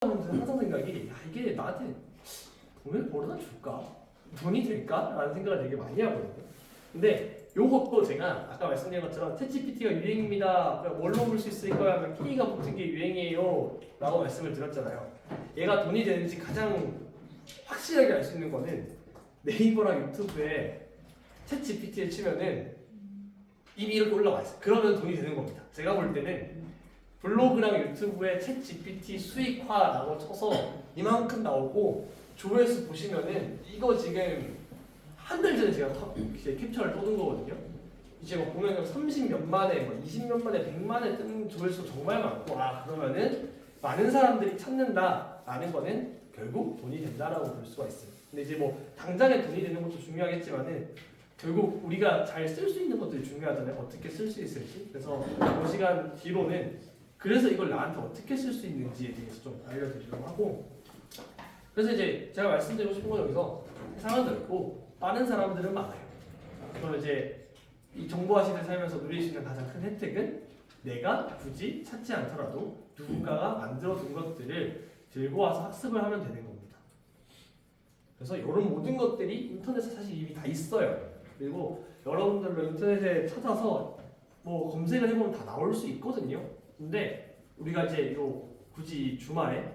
항상 생각이 이게 나한테 돈을 벌어다 줄까? 돈이 될까? 라는 생각을 되게 많이 하거든요. 근데 요것도 제가 아까 말씀드린 것처럼 챗GPT가 유행입니다. 뭘로 볼 수 있을까요? 하면 K가 붙은 게 유행이에요 라고 말씀을 드렸잖아요. 얘가 돈이 되는지 가장 확실하게 알 수 있는 거는 네이버랑 유튜브에 챗GPT를 치면은 이미 이렇게 올라와 있어요. 그러면 돈이 되는 겁니다. 제가 볼 때는 블로그랑 유튜브에 챗GPT 수익화라고 쳐서 이만큼 나오고 조회수 보시면은 이거 지금 한 달 전에 제가 이제 캡처를 떠둔 거거든요. 이제 뭐 보면은 30몇 만에, 뭐 20몇 만에, 100만에 뜨는 조회수 정말 많고, 그러면은 많은 사람들이 찾는다라는 거는 결국 돈이 된다라고 볼 수가 있어요. 근데 이제 뭐 당장에 돈이 되는 것도 중요하겠지만은 결국 우리가 잘 쓸 수 있는 것들이 중요하잖아요. 어떻게 쓸 수 있을지. 그래서 이 시간 뒤로는 그래서 이걸 나한테 어떻게 쓸 수 있는지에 대해서 좀 알려드리려고 하고, 그래서 이제 제가 말씀드리고 싶은 건 여기서 세상은 넓고 빠른 사람들은 많아요. 그럼 이제 이 정보화 시대 살면서 누릴 수 있는 가장 큰 혜택은 내가 굳이 찾지 않더라도 누군가가 만들어둔 것들을 들고 와서 학습을 하면 되는 겁니다. 그래서 이런 모든 것들이 인터넷에 사실 이미 다 있어요. 그리고 여러분들도 인터넷에 찾아서 뭐 검색을 해보면 다 나올 수 있거든요. 근데 우리가 이제 굳이 주말에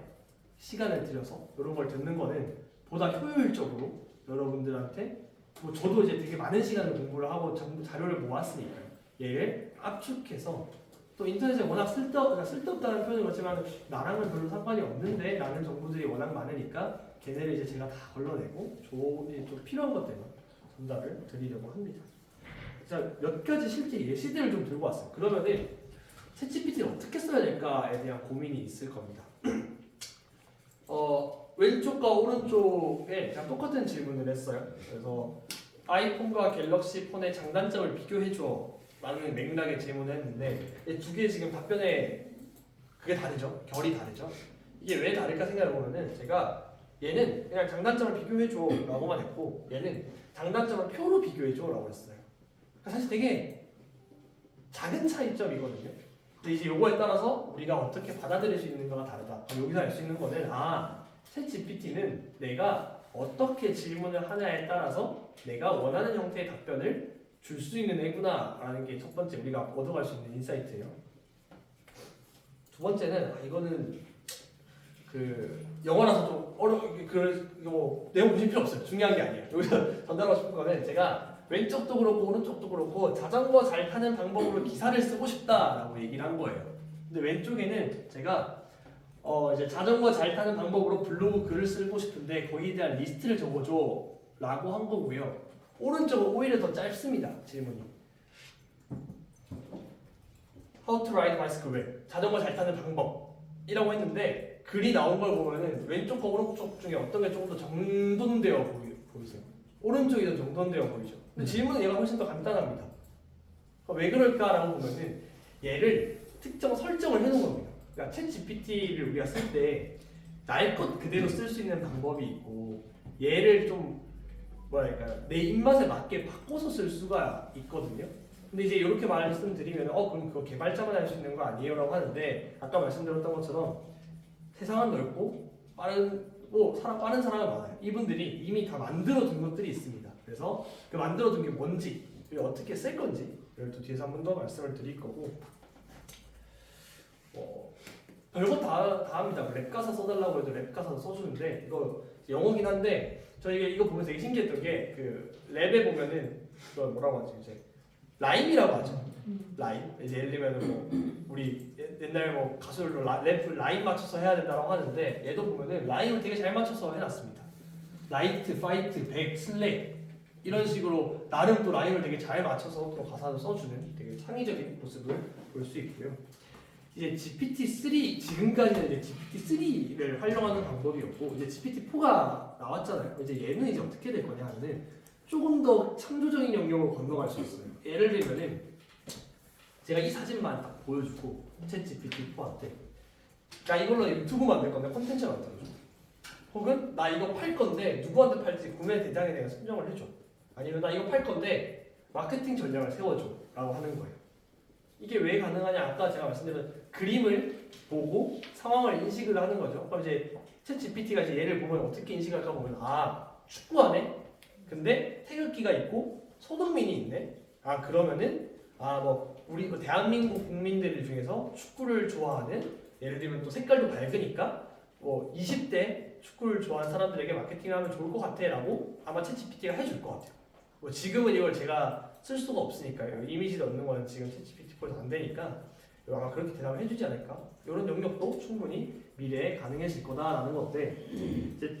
시간을 들여서 이런 걸 듣는 거는 보다 효율적으로 여러분들한테 뭐 저도 이제 되게 많은 시간을 공부를 하고 자료를 모았으니까요. 얘를 압축해서 또 인터넷에 워낙 쓸데없다는 표현을 그렇지만 나랑은 별로 상관이 없는데 라는 정보들이 워낙 많으니까 걔네를 이제 제가 다 걸러내고 좀 필요한 것들만 전달을 드리려고 합니다. 자, 몇 가지 실제 예시들을 좀 들고 왔어요. 그러면은 챗GPT를 어떻게 써야 될까에 대한 고민이 있을 겁니다. 왼쪽과 오른쪽에 그냥 똑같은 질문을 했어요. 그래서 아이폰과 갤럭시 폰의 장단점을 비교해줘 라는 맥락의 질문을 했는데 두 개 지금 답변에 그게 다르죠. 결이 다르죠. 이게 왜 다를까 생각해보면은 제가 얘는 그냥 장단점을 비교해줘 라고만 했고 얘는 장단점을 표로 비교해줘 라고 했어요. 그러니까 사실 되게 작은 차이점이거든요. 근데 이제 요거에 따라서 우리가 어떻게 받아들일 수 있는가가 다르다. 여기서 알 수 있는 거는 챗GPT는 내가 어떻게 질문을 하냐에 따라서 내가 원하는 형태의 답변을 줄 수 있는 애구나 라는 게 첫 번째 우리가 얻어갈 수 있는 인사이트예요. 두 번째는 이거는 영어라서 좀 뭐 내용 보실 필요 없어요. 중요한 게 아니에요. 여기서 전달하고 싶은 거는 제가 왼쪽도 그렇고 오른쪽도 그렇고 자전거 잘 타는 방법으로 기사를 쓰고 싶다라고 얘기를 한 거예요. 근데 왼쪽에는 제가 이제 자전거 잘 타는 방법으로 블로그 글을 쓰고 싶은데 거기에 대한 리스트를 적어줘 라고 한 거고요. 오른쪽은 오히려 더 짧습니다. 질문이 How to ride bicycle well 자전거 잘 타는 방법이라고 했는데 글이 나온 걸 보면은 왼쪽과 오른쪽 중에 어떤 게 조금 더 정돈되어 보이세요? 오른쪽이 더 정돈되어 보이죠? 근데 질문은 얘가 훨씬 더 간단합니다. 왜 그럴까라고 보면은 얘를 특정 설정을 해놓은 겁니다. 그러니까 챗 GPT를 우리가 쓸 때 날 것 그대로 쓸 수 있는 방법이 있고 얘를 좀 내 입맛에 맞게 바꿔서 쓸 수가 있거든요. 근데 이제 이렇게 말씀드리면 그럼 그거 개발자만 할 수 있는 거 아니에요? 라고 하는데 아까 말씀드렸던 것처럼 세상은 넓고 빠른 사람은 많아요. 이분들이 이미 다 만들어둔 것들이 있습니다. 그래서 그 만들어둔 게 뭔지 어떻게 쓸 건지 이걸 또 뒤에서 한 번 더 말씀을 드릴 거고 별거 다 합니다. 랩 가사 써달라고 해도 랩 가사 써주는데 이거 영어긴 한데 저희 이거 보면서 되게 신기했던 게 랩에 보면은 그걸 뭐라고 하지 이제 라임이라고 하죠. 라임 이제 예를 들면 뭐 우리 옛날 뭐 가수들도 랩을 라임 맞춰서 해야 된다고 하는데 얘도 보면은 라임을 되게 잘 맞춰서 해놨습니다. 라이트, 파이트, 백, 슬랙 이런 식으로 나름 또 라임을 되게 잘 맞춰서 또 가사를 써주는 되게 창의적인 모습을 볼 수 있고요. 이제 GPT-3 지금까지는 이제 GPT-3를 활용하는 방법이었고 이제 GPT-4가 나왔잖아요. 이제 얘는 이제 어떻게 될 거냐 하면은 조금 더 창조적인 영역으로 건너갈 수 있어요. 예를 들면은 제가 이 사진만 딱 보여주고 챗 GPT-4한테 나 이걸로 유튜브 만들 건데 콘텐츠 만들어줘. 혹은 나 이거 팔 건데 누구한테 팔지 구매 대상에 내가 선정을 해줘. 아니면 나 이거 팔 건데 마케팅 전략을 세워줘 라고 하는 거예요. 이게 왜 가능하냐? 아까 제가 말씀드린 그림을 보고 상황을 인식을 하는 거죠. 그럼 이제 챗 GPT가 이제 얘를 보면 어떻게 인식할까 보면 축구하네. 근데 태극기가 있고 손흥민이 있네. 그러면은 뭐 우리 대한민국 국민들 중에서 축구를 좋아하는 예를 들면 또 색깔도 밝으니까 뭐 20대 축구를 좋아하는 사람들에게 마케팅을 하면 좋을 것 같아라고 아마 챗 GPT가 해줄 것 같아요. 뭐 지금은 이걸 제가 쓸 수가 없으니까요. 이미지 넣는 거는 지금 챗 GPT 포에서 안 되니까 아마 그렇게 대답을 해주지 않을까. 이런 영역도 충분히 미래에 가능해질 거다라는 건데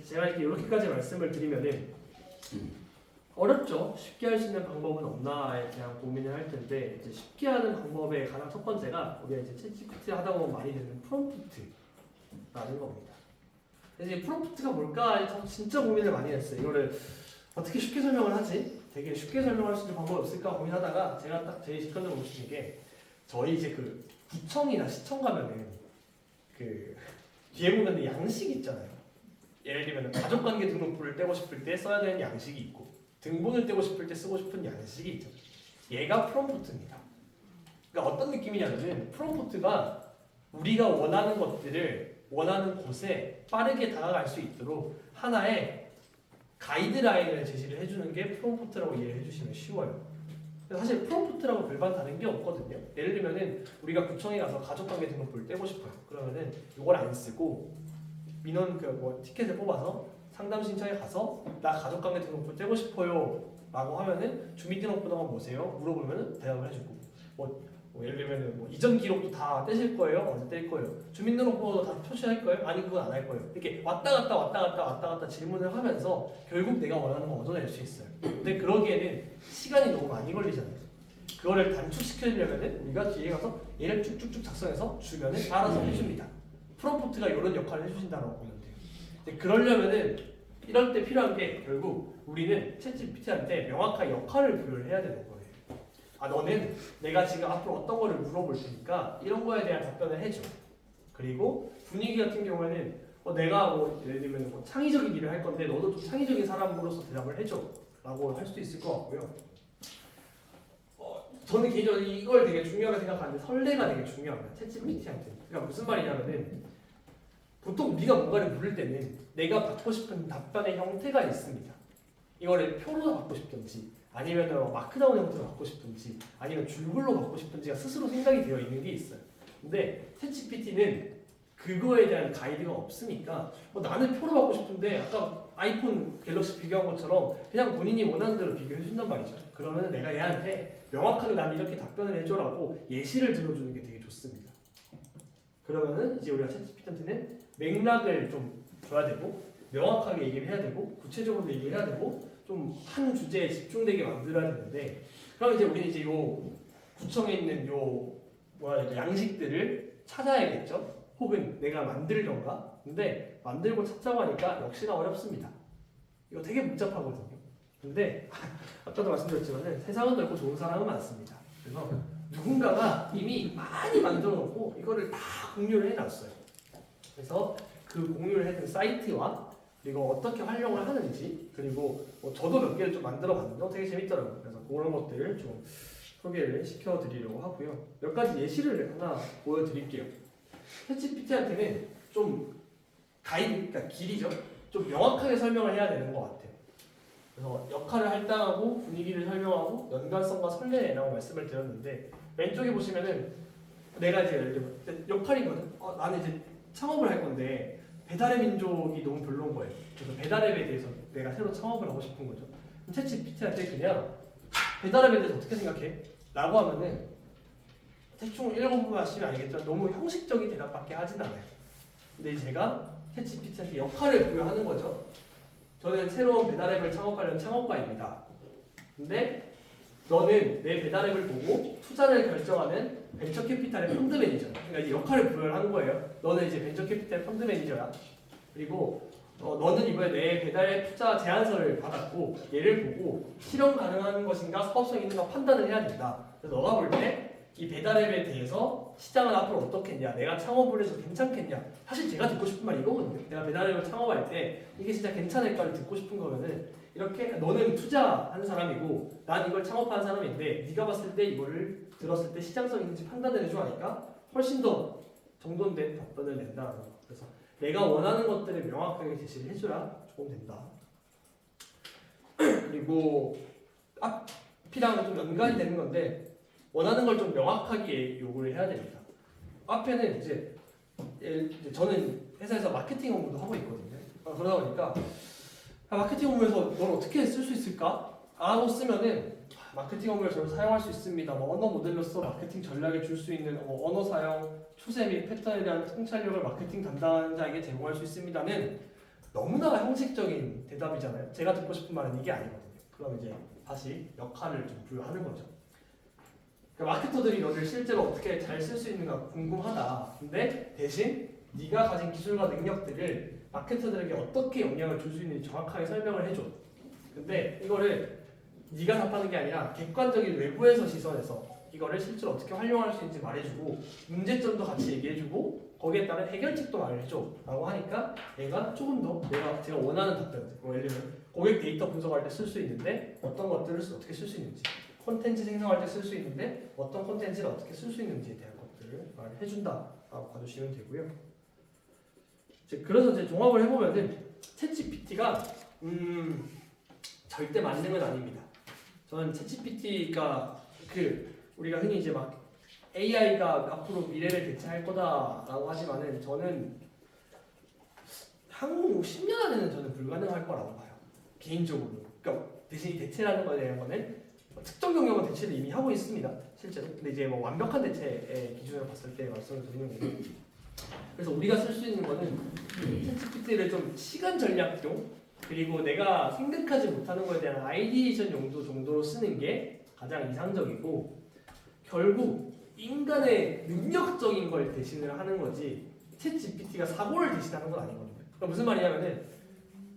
제가 이렇게까지 말씀을 드리면은 어렵죠. 쉽게 할 수 있는 방법은 없나에 대한 고민을 할 텐데 이제 쉽게 하는 방법의 가장 첫 번째가 우리가 이제 챗 GPT 하다 보면 많이 듣는 프롬프트라는 겁니다. 이제 프롬프트가 뭘까? 저 진짜 고민을 많이 했어요. 이거를 어떻게 쉽게 설명을 하지? 되게 쉽게 설명할 수 있는 방법이 없을까 고민하다가 제가 딱 제일 직관적으로 볼 수 있는 게 저희 이제 그 구청이나 시청 가면은 그 뒤에 보면 양식 있잖아요. 예를 들면 가족관계 등록부를 떼고 싶을 때 써야 되는 양식이 있고 등본을 떼고 싶을 때 쓰고 싶은 양식이 있죠. 얘가 프롬프트입니다. 그러니까 어떤 느낌이냐면은 프롬프트가 우리가 원하는 것들을 원하는 곳에 빠르게 다가갈 수 있도록 하나의 가이드라인을 제시를 해주는 게 프롬프트라고 이해해 주시면 쉬워요. 사실 프롬프트라고 별반 다른 게 없거든요. 예를 들면은 우리가 구청에 가서 가족관계 등록부를 떼고 싶어요. 그러면은 이걸 안 쓰고 민원 티켓을 뽑아서 상담 신청에 가서 나 가족관계 등록부 떼고 싶어요 라고 하면은 주민등록번호가 뭐세요? 물어보면은 대답을 해주고 예를 들면은 이전 기록도 다 떼실 거예요? 언제 뗄 거예요? 주민등록번호도 다 표시할 거예요? 아니 그건 안 할 거예요. 이렇게 왔다 갔다 질문을 하면서 결국 내가 원하는 거 얻어낼 수 있어요. 근데 그러기에는 시간이 너무 많이 걸리잖아요. 그거를 단축시키려면은 우리가 뒤에 가서 얘를 쭉쭉쭉 작성해서 주면은 알아서 해줍니다. 프롬프트가 이런 역할을 해주신다고 보면 돼요. 근데 그러려면은 이럴 때 필요한 게 결국 우리는 챗 GPT한테 명확한 역할을 부여를 해야 되는 거예요. 너는 내가 지금 앞으로 어떤 거를 물어볼 테니까 이런 거에 대한 답변을 해줘. 그리고 분위기 같은 경우에는 내가 예를 들면 창의적인 일을 할 건데 너도 좀 창의적인 사람으로서 대답을 해줘 라고 할 수도 있을 것 같고요. 저는 개인적으로 이걸 되게 중요하게 생각하는데 설레가 되게 중요합니다. 챗 GPT한테. 그러니까 무슨 말이냐면은 보통 네가 뭔가를 물을 때는 내가 받고 싶은 답변의 형태가 있습니다. 이거를 표로 받고 싶든지 아니면 마크다운 형태로 받고 싶든지 아니면 줄글로 받고 싶든지가 스스로 생각이 되어 있는 게 있어요. 근데 챗 GPT는 그거에 대한 가이드가 없으니까 나는 표로 받고 싶은데 아까 아이폰 갤럭시 비교한 것처럼 그냥 본인이 원하는 대로 비교해 준단 말이죠. 그러면 내가 얘한테 명확하게 난 이렇게 답변을 해줘라고 예시를 들어주는 게 되게 좋습니다. 그러면은 이제 우리가 챗 GPT한테는 맥락을 좀 줘야 되고 명확하게 얘기를 해야 되고 구체적으로 얘기를 해야 되고 좀 한 주제에 집중되게 만들어야 되는데 그럼 이제 우리는 이제 요 구청에 있는 양식들을 찾아야겠죠. 혹은 내가 만들던가. 근데 만들고 찾자고 하니까 역시나 어렵습니다. 이거 되게 복잡하거든요. 근데 아까도 말씀드렸지만 세상은 넓고 좋은 사람은 많습니다. 그래서 누군가가 이미 많이 만들어 놓고 이거를 다 공유를 해놨어요. 그래서 그 공유를 해둔 사이트와 그리고 어떻게 활용을 하는지 그리고 저도 몇 개를 좀 만들어 봤는데 되게 재밌더라고요. 그래서 그런 것들을 좀 소개를 시켜드리려고 하고요. 몇 가지 예시를 하나 보여드릴게요. 챗 GPT한테는 좀 그러니까 길이죠. 좀 명확하게 설명을 해야 되는 것 같아요. 그래서 역할을 할당하고 분위기를 설명하고 연관성과 설레라고 말씀을 드렸는데 왼쪽에 보시면은 내가 이제 예를 들면 역할이거든. 나는 이제 창업을 할 건데 배달의 민족이 너무 별로인 거예요. 그래서 배달앱에 대해서 내가 새로 창업을 하고 싶은 거죠. 챗 GPT한테 그냥 배달앱에 대해서 어떻게 생각해? 라고 하면은 대충 읽어보면 아시면 알겠지만 너무 형식적인 대답밖에 하진 않아요. 근데 제가 챗 GPT한테 역할을 부여하는 거죠. 저는 새로운 배달앱을 창업하려는 창업가입니다. 근데 너는 내 배달앱을 보고 투자를 결정하는 벤처 캐피탈의 펀드 매니저. 그러니까 이 역할을 부여를 한 거예요. 너는 이제 벤처 캐피탈 펀드 매니저야. 그리고 너는 이번에 내 배달앱 투자 제안서를 받았고 얘를 보고 실현 가능한 것인가 사업성 있는가 판단을 해야 된다. 그래서 너가 볼 때 이 배달앱에 대해서 시장은 앞으로 어떻겠냐, 내가 창업을 해서 괜찮겠냐. 사실 제가 듣고 싶은 말이 이거거든요. 내가 배달앱을 창업할 때 이게 진짜 괜찮을까를 듣고 싶은 거면은 이렇게 너는 투자한 사람이고 난 이걸 창업한 사람인데 네가 봤을 때 이거를 들었을 때 시장성 있는지 판단을 해줘 하니까 훨씬 더 정돈된 답변을 낸다는 거. 그래서 내가 원하는 것들을 명확하게 제시를 해줘야 조금 된다. 그리고 앞이랑 좀 연관이 되는 건데 원하는 걸 좀 명확하게 요구를 해야 됩니다. 앞에는 이제 저는 회사에서 마케팅 업무도 하고 있거든요. 그러다 보니까 마케팅 업무에서 널 어떻게 쓸 수 있을까? 라고 쓰면은 마케팅 업무를 저를 사용할 수 있습니다. 뭐 언어 모델로서 마케팅 전략에 줄 수 있는 언어 사용, 추세 및 패턴에 대한 통찰력을 마케팅 담당자에게 제공할 수 있습니다는 너무나 형식적인 대답이잖아요. 제가 듣고 싶은 말은 이게 아니거든요. 그럼 이제 다시 역할을 좀 부여하는 거죠. 그러니까 마케터들이 너를 실제로 어떻게 잘 쓸 수 있는가 궁금하다. 근데 대신 네가 가진 기술과 능력들을 마케터들에게 어떻게 영향을 줄 수 있는지 정확하게 설명을 해줘. 근데 이거를 네가 답하는 게 아니라 객관적인 외부에서 시선에서 이거를 실제로 어떻게 활용할 수 있는지 말해주고 문제점도 같이 얘기해주고 거기에 따른 해결책도 말해줘 라고 하니까 얘가 조금 더 제가 원하는 답변, 뭐 예를 들면 고객 데이터 분석할 때 쓸 수 있는데 어떤 것들을 어떻게 쓸 수 있는지, 콘텐츠 생성할 때 쓸 수 있는데 어떤 콘텐츠를 어떻게 쓸 수 있는지에 대한 것들을 말해준다 라고 봐주시면 되고요. 그래서 이제 종합을 해보면은 챗GPT가 절대 만능은 아닙니다. 저는 챗GPT가 우리가 흔히 이제 막 AI가 앞으로 미래를 대체할 거다라고 하지만은 저는 향후 10년 안에는 저는 불가능할 거라고 봐요. 개인적으로. 그러니까 대신 대체라는 거에 대한 거는 특정 영역은 대체를 이미 하고 있습니다. 실제로. 근데 이제 뭐 완벽한 대체의 기준으로 봤을 때 말씀을 드리는 거고. 그래서 우리가 쓸 수 있는 거는 챗GPT를 좀 시간 전략용 그리고 내가 생각하지 못하는 거에 대한 아이디에이션 용도 정도로 쓰는 게 가장 이상적이고 결국 인간의 능력적인 걸 대신을 하는 거지 챗GPT가 사고를 대신하는 건 아니거든요. 그러니까 무슨 말이냐면은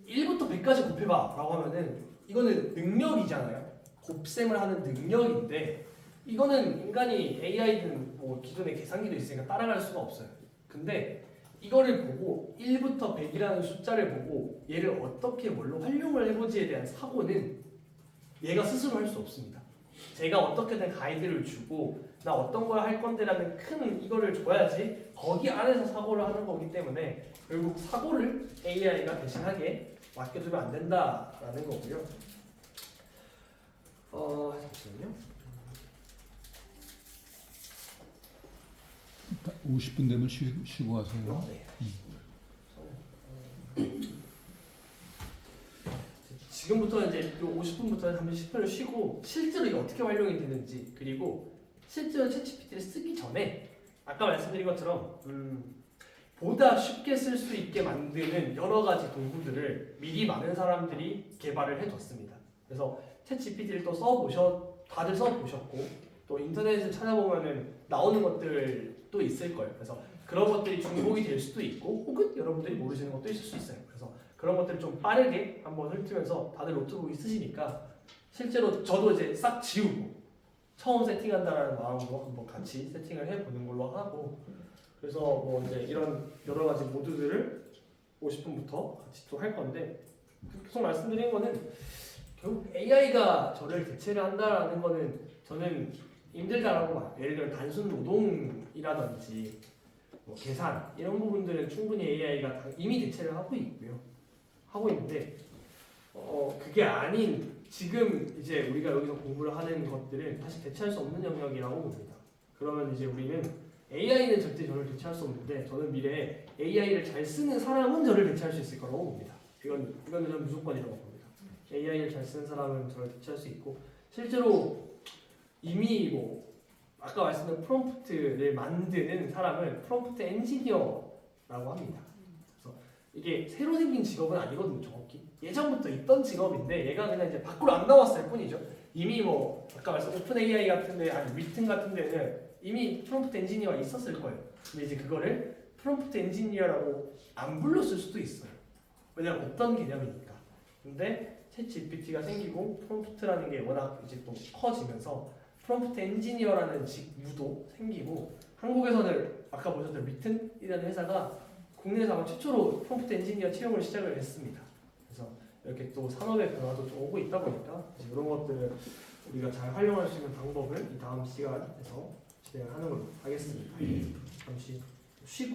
1부터 100까지 곱해봐 라고 하면은 이거는 능력이잖아요. 곱셈을 하는 능력인데 이거는 인간이 AI든 뭐 기존의 계산기도 있으니까 따라갈 수가 없어요. 근데 이거를 보고 1부터 100이라는 숫자를 보고 얘를 어떻게 뭘로 활용을 해보지에 대한 사고는 얘가 스스로 할 수 없습니다. 제가 어떻게든 가이드를 주고 나 어떤 걸 할 건데라는 큰 이거를 줘야지 거기 안에서 사고를 하는 거기 때문에 결국 사고를 AI가 대신하게 맡겨두면 안 된다라는 거고요. 잠시만요. 50분 되면 쉬고 하세요. 네. 지금부터 이제 50분부터 30분을 쉬고 실제로 이게 어떻게 활용이 되는지 그리고 실제로 챗GPT를 쓰기 전에 아까 말씀드린 것처럼 보다 쉽게 쓸 수 있게 만드는 여러 가지 도구들을 미리 많은 사람들이 개발을 해뒀습니다. 그래서 챗GPT를 또 다들 써보셨고 또 인터넷에 찾아보면은 나오는 것들도 있을 거예요. 그래서 그런 것들이 중복이 될 수도 있고 혹은 여러분들이 모르시는 것도 있을 수 있어요. 그래서 그런 것들을 좀 빠르게 한번 훑으면서 다들 노트북이 쓰시니까 실제로 저도 이제 싹 지우고 처음 세팅한다라는 마음으로 한번 같이 세팅을 해보는 걸로 하고 그래서 뭐 이제 이런 여러 가지 모드들을 50분부터 같이 또 할 건데 계속 말씀드린 거는 결국 AI가 저를 대체를 한다라는 거는 저는 힘들다라고 봐요. 예를 들어 단순 노동이라든지 뭐 계산 이런 부분들은 충분히 AI가 이미 대체를 하고 있는데 그게 아닌 지금 이제 우리가 여기서 공부를 하는 것들은 다시 대체할 수 없는 영역이라고 봅니다. 그러면 이제 우리는 AI는 절대 저를 대체할 수 없는데 저는 미래에 AI를 잘 쓰는 사람은 저를 대체할 수 있을 거라고 봅니다. 이거는 저는 무조건이라고 봅니다. AI를 잘 쓰는 사람은 저를 대체할 수 있고 실제로 이미 뭐 아까 말씀드린 프롬프트를 만드는 사람을 프롬프트 엔지니어라고 합니다. 그래서 이게 새로 생긴 직업은 아니거든요, 정확히. 예전부터 있던 직업인데 얘가 그냥 이제 밖으로 안 나왔을 뿐이죠. 이미 뭐 아까 말씀 오픈 AI 같은데 아니 위튼 같은 데는 이미 프롬프트 엔지니어가 있었을 거예요. 근데 이제 그거를 프롬프트 엔지니어라고 안 불렀을 수도 있어요. 왜냐면 없던 개념이니까. 근데 챗 GPT가 생기고 프롬프트라는 게 워낙 이제 또 커지면서 프롬프트 엔지니어라는 직무도 생기고 한국에서는 아까 보셨던 위튼이라는 회사가 국내에서 아마 최초로 프롬프트 엔지니어 채용을 시작을 했습니다. 그래서 이렇게 또 산업의 변화도 좀 오고 있다 보니까 이런 것들을 우리가 잘 활용할 수 있는 방법을 이 다음 시간에서 진행하는 걸로 하겠습니다. 잠시 쉬고